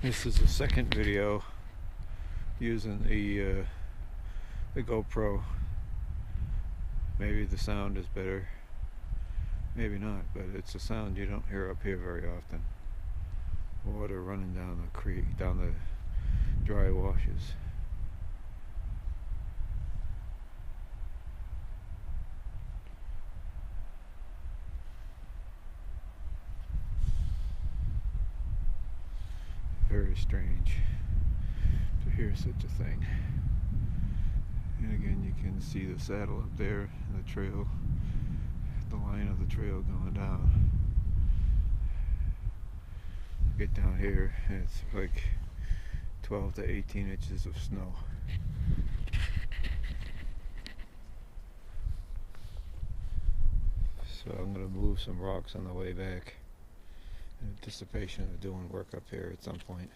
This is the second video using the GoPro. Maybe the sound is better, maybe not, but it's a sound you don't hear up here very often. Water running down the creek, down the dry washes. Very strange to hear such a thing. And again, you can see the saddle up there and the trail, the line of the trail going down. Get down here and it's like 12 to 18 inches of snow. So I'm going to move some rocks on the way back in anticipation of doing work up here at some point.